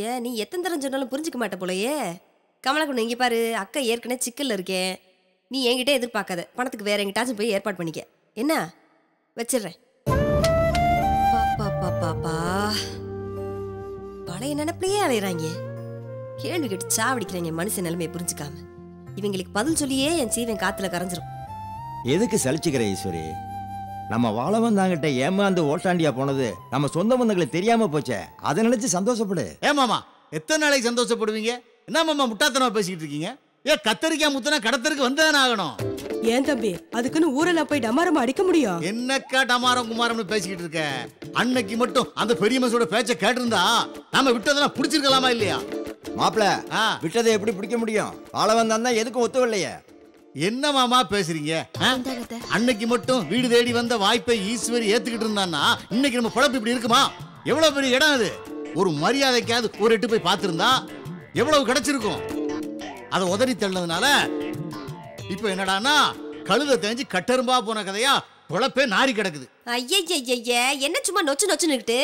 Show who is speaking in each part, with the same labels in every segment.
Speaker 1: ஏன் நீ எத்தனை தரம் சொன்னாலும் புரிஞ்சுக்க மாட்ட போலயே. கமலக்குண்ணு இங்கே பாரு, அக்கா ஏற்கனவே சிக்கல்ல இருக்கேன். நீ என்கிட்ட எதிர்பார்க்காத, பணத்துக்கு வேற எங்கிட்டாச்சும் போய் ஏற்பாடு பண்ணிக்க. என்ன வச்சிடுறேன். பாப்பா பழைய நினைப்பிலேயே அலையிறாங்க. கேள்வி கேட்டு சாவடிக்கிறாங்க மனுஷன் நிலைமையை புரிஞ்சுக்காம. இவங்களுக்கு பதில் சொல்லியே என் சீவன் காத்துல கரைஞ்சிரும்.
Speaker 2: எதுக்கு சலிச்சுக்கிற ஈஸ்வரி? நம்ம வாழ வந்தாங்கிட்ட ஏமாந்து ஓட்டாண்டியா போனது நம்ம சொந்த பந்தங்களுக்கு தெரியாம போச்சே, அதை நினைச்சு சந்தோஷப்படு.
Speaker 3: ஏமாமா எத்தனை நாளைக்கு சந்தோஷப்படுவீங்க? என்ன மாமா முட்டாத்தனமா பேசிக்கிட்டு இருக்கீங்க? கத்தரிக்காய் முத்தனா கடத்தருக்கு வந்தானே ஆகணும்.
Speaker 4: ஏன் தம்பி அதுக்குன்னு ஊரெல்லாம் போய் டமாரம் அடிக்க முடியும்?
Speaker 3: என்னக்கா டமாரம் குமாரம்னு பேசிக்கிட்டு இருக்க? அன்னைக்கு மட்டும் அந்த பெரிய மனுஷோட பேச்ச கேட்டிருந்தா நாம விட்டதெல்லாம் பிடிச்சிருக்கலாமா இல்லையா?
Speaker 2: மாப்பிள விட்டதை எப்படி பிடிக்க முடியும்? வாழ வந்தா எதுக்கும் ஒத்துவில்லையே.
Speaker 3: என்ன மாமா பேசுறீங்க? அன்னைக்கு மட்டும் வீடு தேடி வந்த வாய்ப்பை ஈஸ்வரி ஏத்துக்கிட்டு இருந்தான்னா இன்னைக்கு நம்ம பொழப்பு இப்படி இருக்குமா? எவ்வளவு பெரிய இடம் அது. ஒரு மரியாதைக்காவது ஒரு எட்டு போய் பார்த்திருந்தா எவ்வளவு கிடைச்சிருக்கும். அதை உதறி தள்ளதுனால இப்ப என்னடானா கழுத தேஞ்சு கட்டெரும்பா போன கதையா பொழப்பே நாரி கிடக்குது.
Speaker 1: ஐயா என்ன சும்மா நொச்சு நொச்சுன்னுக்கிட்டு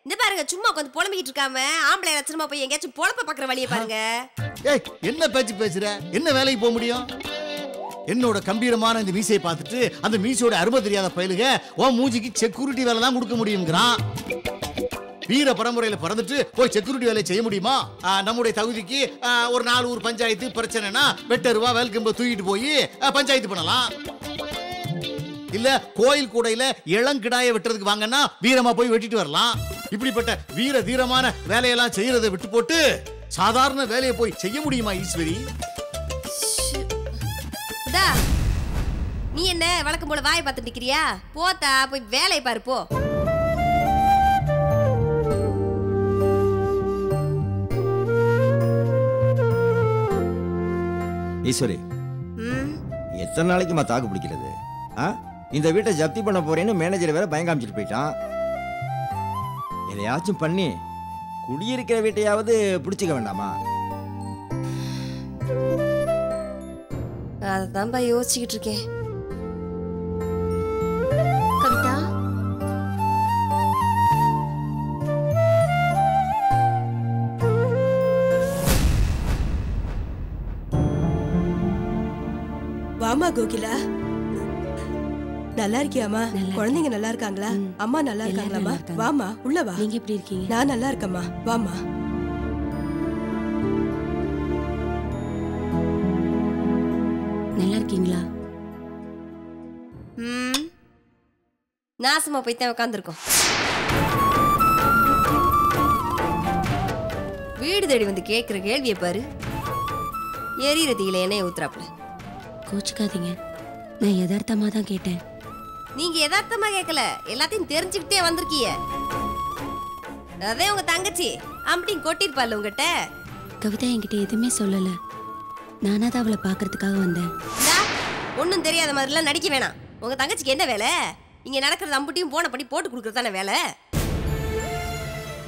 Speaker 1: இந்த பாருங்க, சும்மா உட்காந்து புலம்பிக்கிட்டு இருக்காம ஆம்பளை லட்சணமா போய் எங்கேயாச்சும் பொழப்ப பாக்குற வழியை பாருங்க.
Speaker 3: ஏய் என்ன பேச்சு பேசுற? என்ன வேலைக்கு போக முடியும்? என்னோட கம்பீரமான இந்த மீசையை பார்த்துட்டு அந்த மீசையோட அருமை தெரியாத பயலுக உன் மூஞ்சிக்கு செக்யூரிட்டி வேலை தான் கொடுக்க முடியுங்கிறான். வீர பரம்பரையில பிறந்துட்டு போய் செக்யூரிட்டி வேலையை செய்ய முடியுமா? நம்முடைய தகுதிக்கு ஒரு 4 ஊர் பஞ்சாயத்து பிரச்சனைனா வெட்டருவா வேல்கம்ப தூக்கிட்டு போய் பஞ்சாயத்து பண்ணலாம். இல்ல கோயில் கூடையில இளங்கிடாய வெட்டுறதுக்கு வாங்கன்னா வீரமா போய் வெட்டிட்டு வரலாம். இப்படிப்பட்ட வீர தீரமான வேலையெல்லாம் செய்யறதை விட்டு போட்டு சாதாரண வேலையை போய் செய்ய முடியுமா ஈஸ்வரி?
Speaker 1: நீ என்ன வழக்கம் போல வாயை பார்த்துட்டு நிக்கிறியா? போத்தா போய் வேலையை பாரு போ.
Speaker 2: ஈஸ்வரி எத்தனை நாளைக்குமா தாக்கு பிடிக்கிறது? இந்த வீட்டை ஜப்தி பண்ண போறேன்னு மேனேஜர் வேற பயம் காமிச்சிட்டு போயிட்டான். எதையாச்சும் பண்ணி குடியிருக்கிற வீட்டையாவது பிடிச்சிக்க வேண்டாமா?
Speaker 1: அதான்பா யோசிச்சுக்கிட்டு இருக்கேன்.
Speaker 5: கவிதா
Speaker 4: வாமா கோகிலா, நல்லா இருக்கியாமா? குழந்தைங்க நல்லா இருக்காங்களா? அம்மா நல்லா இருக்காங்களாமா? வாமா உள்ள வா.
Speaker 5: நீங்க எப்படி இருக்கீங்க?
Speaker 4: நான் நல்லா இருக்கேம்மா, வாமா.
Speaker 5: நல்லா இருக்கீங்களா?
Speaker 1: நாசமா போய் தான் உட்காந்துருக்கோம். வீடு தேடி வந்து கேட்கிற கேள்வியை பாரு. எரியறதியில எண்ணெய் ஊத்துறாப்புல.
Speaker 5: கோச்சுக்காதீங்க, நான் யதார்த்தமா தான் கேட்டேன்.
Speaker 1: நீங்க யதார்த்தமா கேட்கல, எல்லாத்தையும் தெரிஞ்சுக்கிட்டே வந்திருக்கீங்க. அதே உங்க தங்கச்சி அம்பட்டியும் கொட்டிருப்பாள் உங்ககிட்ட.
Speaker 5: கவிதா என்கிட்ட எதுவுமே சொல்லல. நானா தான் அவளை பாக்குறதுக்காக வந்தேன்.
Speaker 1: ஒன்னும் தெரியாத மாதிரிலாம் நடிக்க வேணாம். உங்க தங்கச்சிக்கு என்ன வேலை? இங்க நடக்கிறது அம்பட்டியும் போன படி போட்டு கொடுக்கறதான வேலை.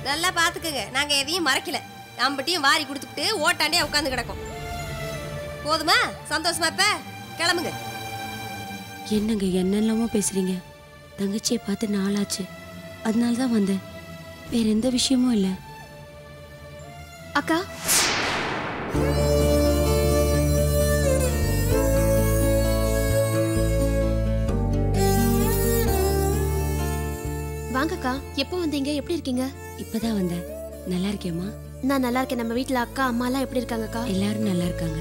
Speaker 1: நல்லா பாத்துக்கங்க, நாங்க எதையும் மறைக்கல. அம்பட்டியும் வாரி கொடுத்துட்டு ஓட்டாண்டே உட்காந்து கிடக்கும். போதுமா? சந்தோஷமா? இப்ப கிளம்புங்க.
Speaker 5: என்னங்க என்னெல்லாமோ பேசுறீங்க? தங்கச்சியை பார்த்து நாளாச்சு, அதனாலதான் வந்தேன். வேற எந்த விஷயமும் இல்லை.
Speaker 6: அக்கா வாங்கக்கா. எப்போ வந்தீங்க? எப்படி இருக்கீங்க?
Speaker 5: இப்பதான் வந்தேன். நல்லா இருக்கேம்மா?
Speaker 6: நான் நல்லா இருக்கேன். நம்ம வீட்டுல அக்கா அம்மா எல்லாம் எப்படி இருக்காங்கக்கா?
Speaker 5: எல்லாரும் நல்லா இருக்காங்க.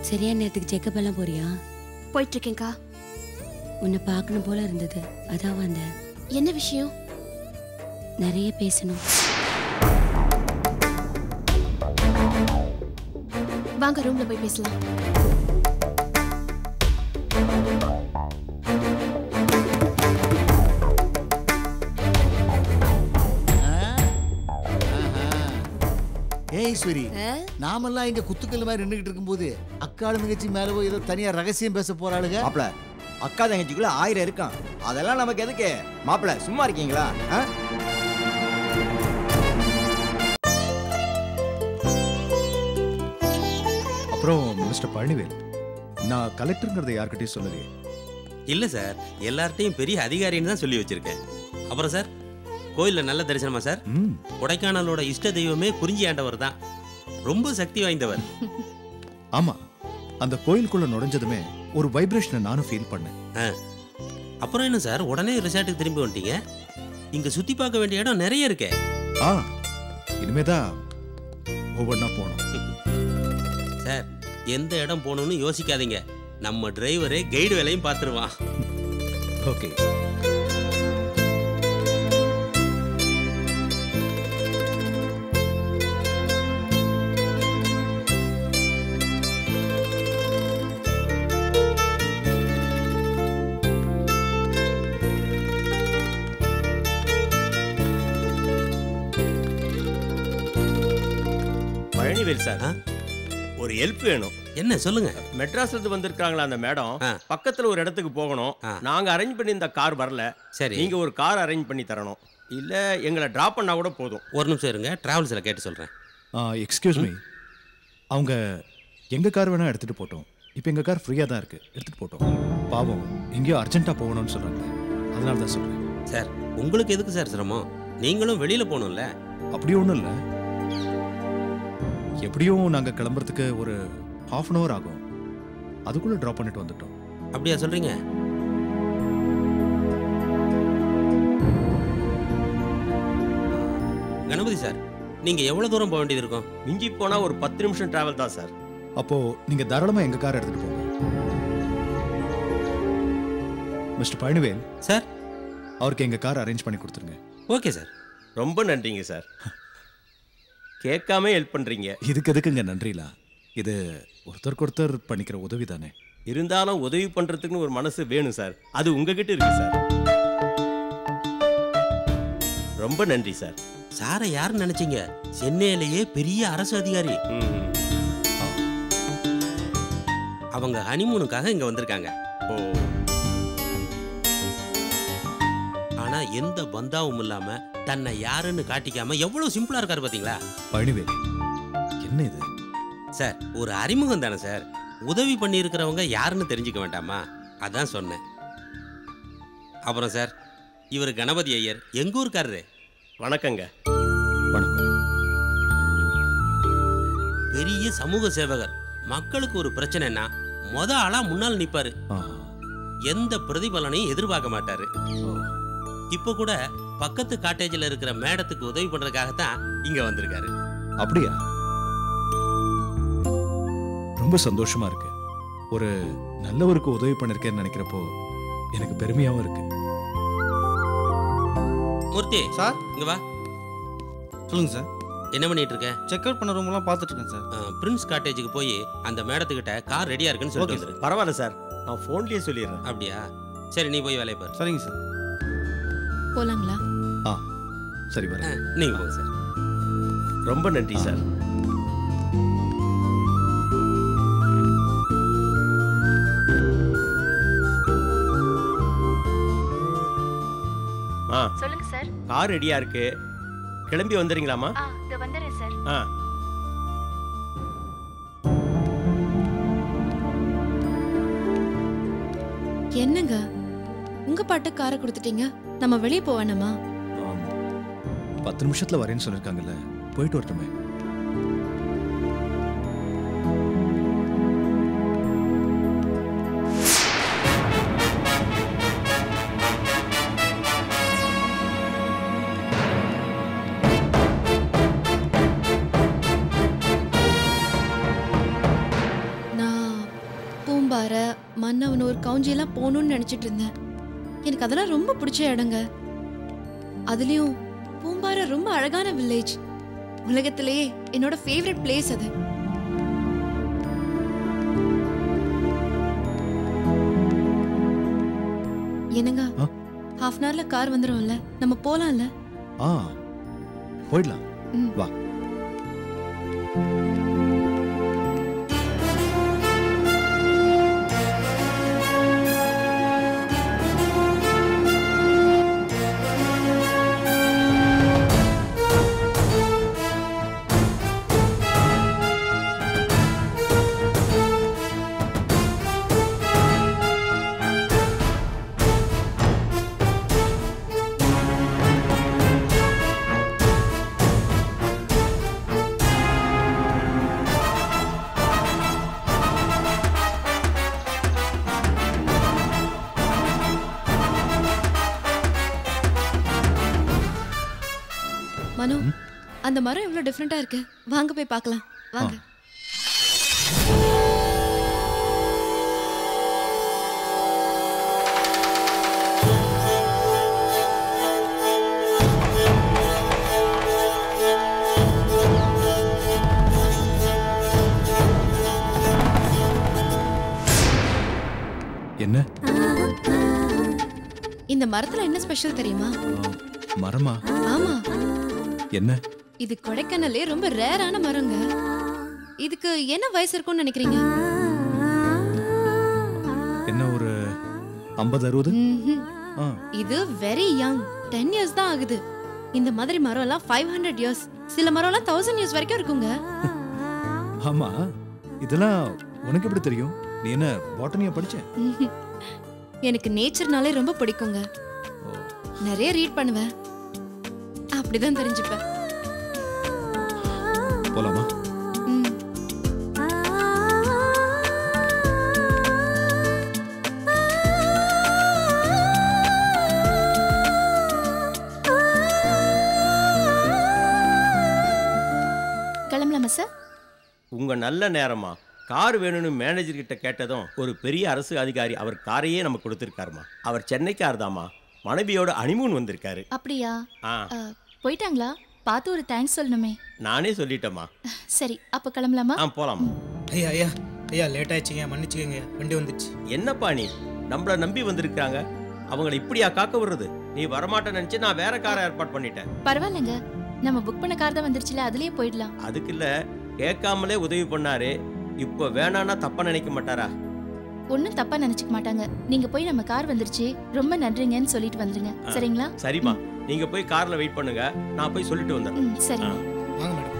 Speaker 5: சரியா நேரத்துக்கு செக்கப் எல்லாம் போறியா?
Speaker 6: போயிட்டு இருக்கேன்க்கா.
Speaker 5: உன்னை பார்க்கணும் போல இருந்தது, அதான் வந்தேன்.
Speaker 6: என்ன விஷயம்?
Speaker 5: நிறைய பேசணும்.
Speaker 6: வாங்க ரூம்ல போய் பேசலாம்.
Speaker 3: ஈஸ்வரி, நாமெல்லாம் இங்க குத்துக்கல் மாதிரி நின்றுகிட்டு இருக்கும்போது அக்காளு நிகழ்ச்சி மேல போய் ஏதோ தனியா ரகசியம் பேச போறாளுங்க.
Speaker 2: மாப்ள அக்கா தங்கச்சிக்குள்ள 1000 இருக்கான். அதெல்லாம் நமக்கு எதுக்கு? மாப்பிள்ள சும்மா இருக்கீங்களா?
Speaker 7: அப்புறம் மிஸ்டர் பழனிவேல், நான் கலெக்டருங்கிறத யார்கிட்டயும் சொல்லலையே.
Speaker 8: இல்லை சார், எல்லார்ட்டையும் பெரிய அதிகாரின்னு தான் சொல்லி வச்சிருக்கேன். அப்புறம் சார், கோயிலில் நல்ல தரிசனமா சார்? கொடைக்கானலோட இஷ்ட தெய்வமே குறிஞ்சி ஆண்டவர் தான். ரொம்ப சக்தி வாய்ந்தவர்.
Speaker 7: ஆமா, அந்த கோயிலுக்குள்ள நுழைஞ்சதுமே ஒரு வைப்ரேஷனை நானும் ஃபீல் பண்ணேன்.
Speaker 8: அப்புறம் என்ன சார், உடனே ரிசார்ட்டுக்கு திரும்பி வந்துட்டீங்க? இங்க சுத்தி பார்க்க வேண்டிய இடம் நிறைய இருக்கே.
Speaker 7: இனிமேதான் ஒவ்வொன்றா போகணும்.
Speaker 8: சார், எந்த இடம் போகணும்னு யோசிக்காதீங்க. நம்ம டிரைவரே கைடு வேலையும் பார்த்துருவான்.
Speaker 7: ஓகே.
Speaker 9: பழனிவேல் சார், ஒரு ஹெல்ப் வேணும்.
Speaker 8: என்ன சொல்லுங்க?
Speaker 9: மெட்ராஸ்ல இருந்து வந்திருக்காங்களா அந்த மேடம், பக்கத்துல ஒரு இடத்துக்கு போகணும். நாங்க அரேஞ்ச் பண்ணி இந்த கார் வரல.
Speaker 8: சரி,
Speaker 9: நீங்க ஒரு கார் அரேஞ்ச் பண்ணி தரணும். இல்ல எங்களை டிராப் பண்ணா கூட போதும்.
Speaker 8: ஒரு நிமிஷம் இருங்க, டிராவல்ஸ்ல கேட்டு சொல்றேன்.
Speaker 7: எக்ஸ்கியூஸ் மீ, அவங்க எங்க கார் வேணா எடுத்துட்டு போட்டோம். இப்போ எங்க கார் ஃப்ரீயா தான் இருக்கு, எடுத்துட்டு போட்டோம். பாவம் எங்கேயோ அர்ஜென்ட்டா போகணும்னு சொல்றாங்க, அதனால தான் சொல்றேன்.
Speaker 8: சார், உங்களுக்கு எதுக்கு சார் சிரமம்? நீங்களும் வெளியில போகணும்ல.
Speaker 7: அப்படி ஒன்றும் இல்லை, எப்படியும் நாங்க கிளம்புறதுக்கு ஒரு ½ அன் ஹவர் ஆகும். அதுக்குள்ள டிராப் பண்ணிட்டு வந்துட்டோம்.
Speaker 8: அப்படியா சொல்றீங்க? கணபதி சார், நீங்க எவ்வளவு தூரம் போக வேண்டியது இருக்கும்?
Speaker 9: மிஞ்சி போனா ஒரு 10 நிமிஷம் டிராவல் தான் சார்.
Speaker 7: அப்போ நீங்க தாராளமா எங்க கார் எடுத்துட்டு போங்க. மிஸ்டர் பழனிவேல்
Speaker 8: சார்,
Speaker 7: அவருக்கு எங்க கார் அரேஞ்ச் பண்ணி கொடுத்துருங்க.
Speaker 8: Okay sir.
Speaker 9: ரொம்ப நன்றிங்க சார். கேட்காம ஹெல்ப் பண்றீங்க.
Speaker 7: இதுக்கு எதுக்குங்க நன்றிலாம்? இது ஒருத்தருக்கு ஒருத்தர் பண்ணிக்கிற உதவி தானே.
Speaker 9: இருந்தாலும் உதவி பண்றதுக்குன்னு ஒரு மனசு வேணும் சார். அது உங்ககிட்ட இருக்கு சார். ரொம்ப நன்றி சார்.
Speaker 8: சாரை யாருன்னு நினைச்சீங்க? சென்னையிலேயே பெரிய அரசு அதிகாரி. அவங்க ஹனிமூனுக்காக இங்க வந்திருக்காங்க. ஆனா எந்த பந்தாவும் இல்லாம தன்னை யாருன்னு காட்டிக்காம எவ்வளவு சிம்பிளா இருக்காரு பாத்தீங்களா?
Speaker 7: பழனிவேல், என்ன இது
Speaker 8: சார்? ஒரு அறிமுகம் தானே சார். உதவி பண்ணி இருக்கிறவங்க யாருன்னு தெரிஞ்சுக்க வேண்டாமா? அதான் சொன்னேன். அப்புறம் சார், இவர் கணபதி ஐயர், எங்க ஊருக்காரரு.
Speaker 9: வணக்கங்க.
Speaker 7: வணக்கம்.
Speaker 8: பெரிய சமூக சேவகர். மக்களுக்கு ஒரு பிரச்சனைனா ஆளா முன்னால் நிப்பாரு. எந்த பிரதிபலனையும் எதிர்பார்க்க மாட்டாரு. இப்ப கூட பக்கத்து காட்டேஜில் இருக்கிற மேடத்துக்கு உதவி பண்றதுக்காகத்தான் இங்க வந்திருக்காரு.
Speaker 7: அப்படியா? ரொம்ப சந்தோஷமா இருக்கு. ஒரு நல்லவருக்கு உதவி பண்ணிருக்கேன்னு நினைக்கிறப்போ எனக்கு பெருமையாவும் இருக்கு.
Speaker 8: மூர்த்தி
Speaker 10: சார்,
Speaker 8: இங்க வா.
Speaker 10: சொல்லுங்க சார்.
Speaker 8: என்ன பண்ணிட்டு இருக்க?
Speaker 10: செக் அவுட் பண்ண ரூம் எல்லாம் பார்த்துட்டு இருக்கேன் சார்.
Speaker 8: பிரின்ஸ் காட்டேஜுக்கு போய் அந்த மேடத்துக்கிட்ட கார் ரெடியா இருக்குன்னு சொல்லிட்டு வந்துரு.
Speaker 9: பரவாயில்ல சார், நான் போன்லயே சொல்லிடுறேன்.
Speaker 8: அப்படியா? சரி, நீ போய் வேலையை பாரு.
Speaker 10: சரிங்க சார்.
Speaker 6: போலாங்களா?
Speaker 7: சரி, வரேன்.
Speaker 8: நீங்க போங்க சார்.
Speaker 9: ரொம்ப நன்றி சார்.
Speaker 6: சொல்லுங்க சார்.
Speaker 9: கார் ரெடியா இருக்கு, கிளம்பி வந்துறீங்களாமா?
Speaker 6: இதோ வந்துறேன் சார்.
Speaker 11: என்னங்க உங்க பாட்டு காரை கொடுத்துட்டீங்க, நம்ம வெளியே போவானமா?
Speaker 7: 10 நிமிஷத்துல வரேன்னு சொல்லிருக்காங்கல்ல, போயிட்டு வரட்டுமே.
Speaker 11: மன்னவனூர் கவுஞ்சியெல்லாம் போகணும்னு நினைச்சிட்டு இருந்தேன். எனக்கு அதெல்லாம் ரொம்ப பிடிச்ச இடங்க. அதுலயும் பூம்பாறை ரொம்ப அழகான வில்லேஜ். உலகத்திலேயே என்னோட ஃபேவரட் பிளேஸ் அது. என்னங்க, ½ அன் ஹவர்ல கார் வந்துரும்ல, நம்ம போலாம்ல?
Speaker 7: போயிடலாம், வா.
Speaker 11: மனோ அந்த மரம் எவ்வளவு டிஃப்ரெண்டா இருக்கு. வாங்க போய் பார்க்கலாம் வாங்க.
Speaker 7: என்ன
Speaker 11: இந்த மரத்துல என்ன ஸ்பெஷல் தெரியுமா?
Speaker 7: மரமா?
Speaker 11: ஆமா.
Speaker 7: என்ன?
Speaker 11: இது கொடைக்கானல்லே ரொம்ப ரேரான மரங்க. இதுக்கு என்ன வயசு இருக்கும்னு நினைக்கிறீங்க?
Speaker 7: என்ன ஒரு 50-60?
Speaker 11: இது வெரி யங், 10 இயர்ஸ் தான் ஆகுது. இந்த மாதிரி மரம் எல்லாம் 500 இயர்ஸ், சில மரம் எல்லாம் 1000 இயர்ஸ் வரைக்கும் இருக்குங்க.
Speaker 7: ஆமா, இதெல்லாம் உனக்கு எப்படி தெரியும்? நீ என்ன பாட்டனியா படிச்ச?
Speaker 11: எனக்கு நேச்சர்னாலே ரொம்ப பிடிக்குங்க. நிறைய ரீட் பண்ணுவேன், அப்படிதான் தெரிஞ்சுப்பேன்.
Speaker 7: போலாமா?
Speaker 6: கிளம்பலாமா சார்?
Speaker 9: உங்க நல்ல நேரமா. கார் வேணும்னு மேனேஜர் கிட்ட கேட்டதும் ஒரு பெரிய அரசு அதிகாரி அவர் காரையே நமக்கு கொடுத்திருக்காருமா. அவர் சென்னைக்கார் தாமா, மனைவியோட ஹனிமூன் வந்திருக்காரு.
Speaker 6: அப்படியா? போயிட்டாங்களா? பார்த்து ஒரு தேங்க்ஸ் சொல்லணுமே.
Speaker 9: நானே சொல்லிட்டேம்மா.
Speaker 6: சரி, அப்ப கிளம்பலாமா?
Speaker 9: போலாமா.
Speaker 12: ஐயா ஐயா ஐயா, லேட் ஆயிடுச்சுங்க, மன்னிச்சுக்கங்க, வண்டி வந்துச்சு.
Speaker 9: என்னப்பா நீ நம்மள நம்பி வந்திருக்காங்க, அவங்களை இப்படியா காக்க விடுறது? நீ வரமாட்டேன்னு நினைச்சு நான் வேற காரை ஏற்பாடு பண்ணிட்டேன்.
Speaker 6: பரவாயில்லைங்க, நம்ம புக் பண்ண கார் தான் வந்துருச்சுல, அதுலயே போயிடலாம்.
Speaker 9: அதுக்கு இல்ல, கேட்காமலே உதவி பண்ணாரு, இப்போ வேணான்னா தப்பா நினைக்க மாட்டாரா?
Speaker 6: ஒன்னும் தப்பா நினைச்சுக்க மாட்டாங்க. நீங்க போய் நம்ம கார் வந்துருச்சு, ரொம்ப நன்றிங்கன்னு சொல்லிட்டு வந்துருங்க. சரிங்களா?
Speaker 9: சரிம்மா, நீங்க போய் கார்ல வெயிட் பண்ணுங்க, நான் போய் சொல்லிட்டு வந்துடுறேன்.
Speaker 6: சரி
Speaker 12: வாங்க மேடம்.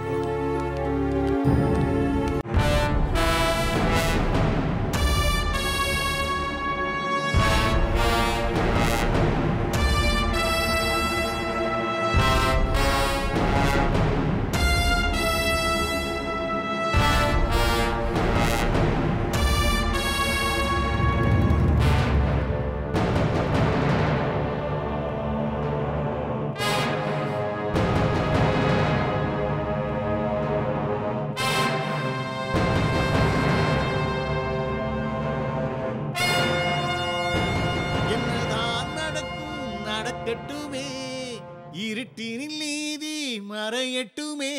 Speaker 3: இருட்டினில் நீதி மறையட்டுமே,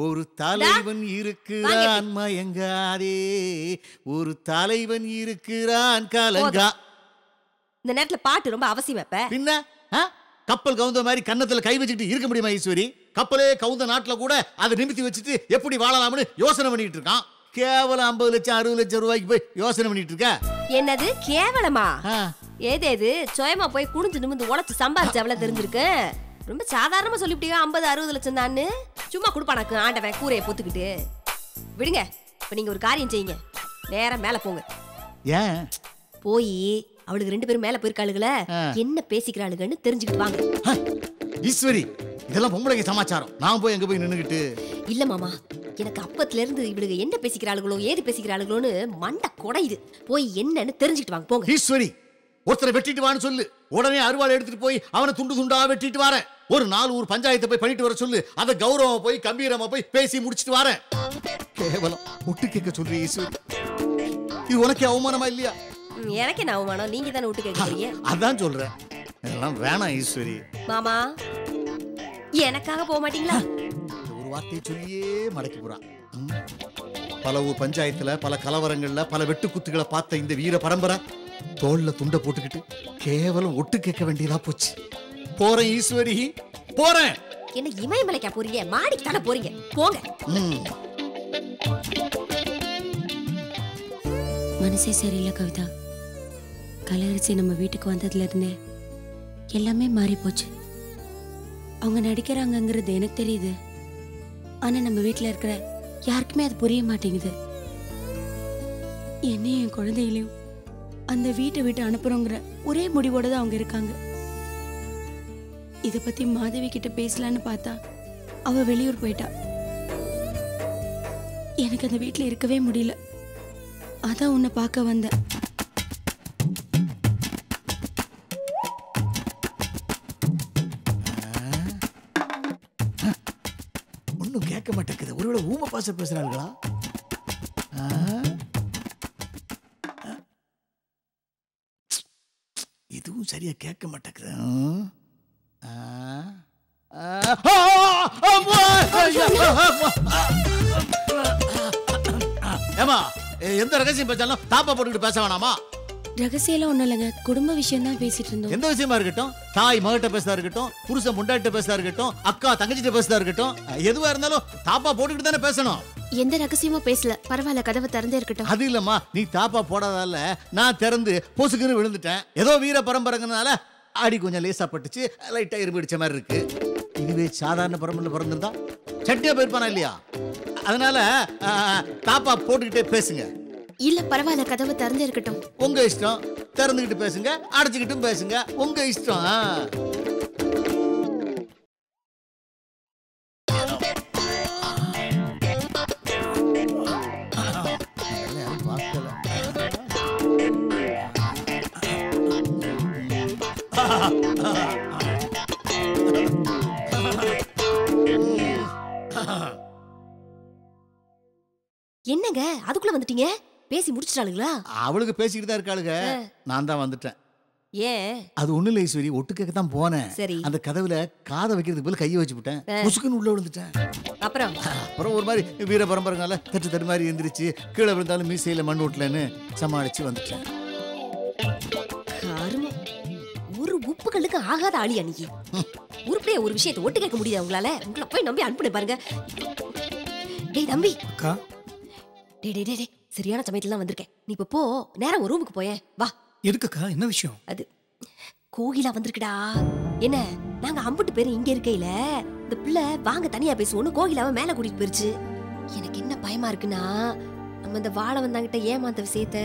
Speaker 3: ஒரு தலைவன் இருக்கிறான் மயங்காதே, ஒரு தலைவன் இருக்கிறான் கலங்கா.
Speaker 1: இந்த நேரத்துல பாட்டு ரொம்ப அவசியம். இப்ப
Speaker 3: பின்ன கப்பல் கவுந்த மாதிரி கன்னத்துல கை வச்சுட்டு இருக்க முடியுமா ஈஸ்வரி? கப்பலே கவுந்த நாட்டுல கூட அதை நிமித்தி வச்சுட்டு எப்படி வாழலாம்னு யோசனை பண்ணிட்டு இருக்கான். கேவலம் 50 லட்சம் 60 லட்சம் ரூபாய்க்கு போய் யோசனை பண்ணிட்டு இருக்க.
Speaker 1: என்னது கேவலமா? ஏதேது சுயமா போய் குடிஞ்சு நிமிந்து உழைச்சு சம்பாதிச்சு அவ்வளவு தெரிஞ்சிருக்கு. ரொம்ப சாதாரணமா சொல்லிவிட்டீங்க 50-60 லட்சம் தான்னு. சும்மா கொடுப்பானாக்கு ஆண்டவன் கூரையை பொத்துக்கிட்டு. விடுங்க, இப்ப நீங்க ஒரு காரியம் செய்யுங்க, நேரம் மேல போங்க.
Speaker 3: ஏன்?
Speaker 1: போய் அவளுக்கு 2 பேரும் மேல போயிருக்காளுங்களே, என்ன பேசிக்கிறாளுங்கன்னு தெரிஞ்சுக்கிட்டு வாங்க.
Speaker 3: ஈஸ்வரி, இதெல்லாம் பொம்பளைங்க சமாச்சாரம். நான் போய் எங்க போய் நின்னுகிட்டு?
Speaker 1: இல்ல மாமா, எனக்கு அப்பத்துல இருந்து இவளுக்கு என்ன பேசிக்கிறாளுங்களோ ஏது பேசிக்கிறாளுங்களோன்னு மண்டை குடையுது. போய் என்னன்னு தெரிஞ்சுக்கிட்டு வாங்க போங்க.
Speaker 3: ஈஸ்வரி, ஒருத்தரை வெட்டிட்டு வான்னு சொல்லு, உடனே அருவாள் எடுத்துட்டு போய் அவனை துண்டு துண்டா வெட்டிட்டு வரேன். ஒரு 4 ஊர் பஞ்சாயத்தை போய் பண்ணிட்டு வர சொல்லு, அதை கௌரவமா போய் கம்பீரமா போய் பேசி முடிச்சிட்டு வரேன். கேவலம் ஒட்டு கேட்க சொல்றீ ஈஸ்வரி, இது உனக்கு அவமானமா இல்லையா?
Speaker 1: எனக்கு என்ன அவமானம்? நீங்க தானே விட்டு கேட்கறீங்க.
Speaker 3: அதான் சொல்றேன், இதெல்லாம் வேணாம் ஈஸ்வரி.
Speaker 1: மாமா, எனக்காக போக மாட்டீங்களா?
Speaker 3: ஒரு வார்த்தையை சொல்லியே மடக்கி போறான். பல ஊர் பஞ்சாயத்துல பல கலவரங்கள்ல பல வெட்டுக்குத்துகளை பார்த்த இந்த வீர பரம்பரை தோல்ல துண்டை போட்டுக்கிட்டு கேவலம் ஒட்டு கேட்க வேண்டியதா போச்சு. போறேன் ஈஸ்வரி, போறேன்.
Speaker 1: என்ன இமயமலைக்கா போறீங்க? மாடிக்கு தானே போறீங்க, போங்க.
Speaker 5: மனசே சரியில்லை கவிதா. கலரிசி நம்ம வீட்டுக்கு வந்ததுல இருந்தே எல்லாமே மாறி போச்சு. அவங்க நடிக்கிறாங்கங்கிறது எனக்கு தெரியுது, ஆனா நம்ம வீட்டுல இருக்கிற யாருக்குமே அது புரிய மாட்டேங்குது. என்னையும் என் குழந்தைகளையும் அந்த வீட்டை விட்டு அனுப்புறோங்கிற ஒரே முடிவோட தான் அவங்க இருக்காங்க. இதை பத்தி மாதவி கிட்ட பேசலான்னு பார்த்தா அவ வெளியூர் போயிட்டா. எனக்கு அந்த வீட்டுல இருக்கவே முடியல, அதான் உன்னை பார்க்க வந்தேன்.
Speaker 3: ஒருவேளை ஊம பாச பேசுறாங்களா? இதுவும் சரியா கேட்க மாட்டேங்குது. ஏமா எந்த ரகசியம் பேசாலும் தாப்பா போட்டுக்கிட்டு பேச வேணாமா?
Speaker 5: ரகசியம் ஒண்ணும் இல்லைங்க, குடும்ப விஷயம் தான் பேசிட்டு இருந்தோம்.
Speaker 3: எந்த விஷயமா இருக்கட்டும், தாய் மகிட்ட பேசுறதா இருக்கட்டும், புருஷன் முண்டாட்ட பேசுறதா இருக்கட்டும், அக்கா தங்கச்சிட்ட பேசுறதா இருக்கட்டும், எதுவா இருந்தாலும் தாப்பா போட்டுக்கிட்டு தானே பேசணும்.
Speaker 6: எந்த ரகசியமும் பேசல, பரவாயில்ல, கதவை திறந்தே இருக்கட்டும்.
Speaker 3: அது இல்லம்மா, நீ தாப்பா போடாதால நான் திறந்து பொசுக்குன்னு விழுந்துட்டேன். ஏதோ வீர பரம்பரைங்கனால அடி கொஞ்சம் லேசா பட்டுச்சு, லைட்டா இரும்பு அடிச்ச மாதிரி இருக்கு. இதுவே சாதாரண பரம்பரையில் பிறந்திருந்தா சட்டியா போயிருப்பானா இல்லையா? அதனால தாப்பா போட்டுக்கிட்டே பேசுங்க.
Speaker 6: இல்ல பரவாயில்ல, கதவை திறந்தே இருக்கட்டும்.
Speaker 3: உங்க இஷ்டம், திறந்துகிட்டு பேசுங்க, அடைச்சுக்கிட்டும் பேசுங்க, உங்க இஷ்டம்.
Speaker 1: என்னங்க அதுக்குள்ள வந்துட்டீங்க? பேசி முடிச்சிட்டாளுங்களா?
Speaker 3: அவளுக்கு பேசிக்கிட்டு தான் இருக்காளுங்க, நான் தான் வந்துட்டேன்.
Speaker 1: ஏன்?
Speaker 3: அது ஒண்ணு இல்லை ஈஸ்வரி, ஒட்டு கேட்க தான் போனேன்.
Speaker 1: சரி.
Speaker 3: அந்த கதவுல காதை வைக்கிறதுக்கு போல கையை வச்சு விட்டேன், முசுக்குன்னு உள்ள விழுந்துட்டேன். அப்புறம் ஒரு மாதிரி வீர பரம்பரைனால தட்டு மாதிரி எந்திரிச்சு கீழே விழுந்தாலும் மீசையில மண் ஓட்டலன்னு சமாளிச்சு வந்துட்டேன்.
Speaker 1: ஒரு உப்புகளுக்கு ஆகாத ஆளி அன்னைக்கு உருப்படியா ஒரு விஷயத்தை ஒட்டு கேட்க முடியாது உங்களால. உங்களை போய் நம்பி அனுப்புனே பாருங்க. டேய் தம்பி, டே சரியான சமயத்துல தான் வந்திருக்கேன். நீ இப்ப போ, நேரம் ஒரு ரூமுக்கு போயேன் வா.
Speaker 12: எதுக்குக்கா, என்ன விஷயம்?
Speaker 1: அது கோகிலா வந்திருக்குடா. என்ன நாங்க அம்புட்டு பேரு இங்க இருக்கையில இந்த பிள்ளை வாங்க தனியா பேசுவோன்னு கோகிலாவை மேல கூட்டிட்டு போயிருச்சு. எனக்கு என்ன பயமா இருக்குன்னா, நம்ம இந்த வாழ வந்தாங்கிட்ட ஏமாந்த விஷயத்த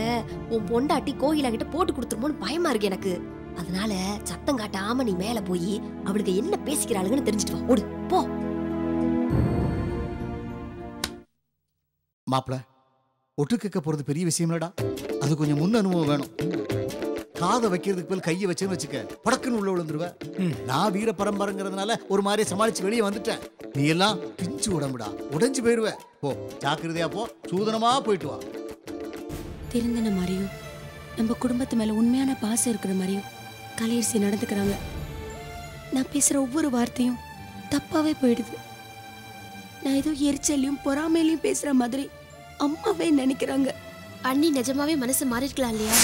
Speaker 1: உன் பொண்டாட்டி கோகிலா கிட்ட போட்டு கொடுத்துருமோன்னு பயமா இருக்கு எனக்கு. அதனால சத்தம் காட்டாம நீ மேல போய் அவளுக்கு என்ன பேசிக்கிறாளுங்கன்னு தெரிஞ்சுட்டு வா. ஓடு போ.
Speaker 3: மாப்பிள, ஒட்டு கேட்க போறது பெரிய விஷயம் இல்லடா, அது கொஞ்சம் முன் அனுபவம் வேணும். காதை வைக்கிறதுக்கு போல் கையை வச்சுன்னு வச்சுக்க, படக்குன்னு உள்ள விழுந்துருவ. நான் வீர பரம்பரைங்கிறதுனால ஒரு மாதிரி சமாளிச்சு வெளியே வந்துட்டேன். நீ எல்லாம் பிஞ்சு உடம்புடா, உடைஞ்சு போயிருவ. போ, ஜாக்கிரதையா போ, சூதனமா போயிட்டு வா.
Speaker 5: திருந்தின மாதிரியும் நம்ம குடும்பத்து மேல உண்மையான பாசம் இருக்கிற மாதிரியும் கலையரசி நடந்துக்கிறாங்க. நான் பேசுற ஒவ்வொரு வார்த்தையும் தப்பாவே போயிடுது. நான் ஏதோ எரிச்சலையும் பொறாமையிலையும் பேசுற மாதிரி அம்மாவே நினைக்கிறாங்க.
Speaker 6: அண்ணி நிஜமாவே மனசு மாறிருக்கலாம் இல்லையா?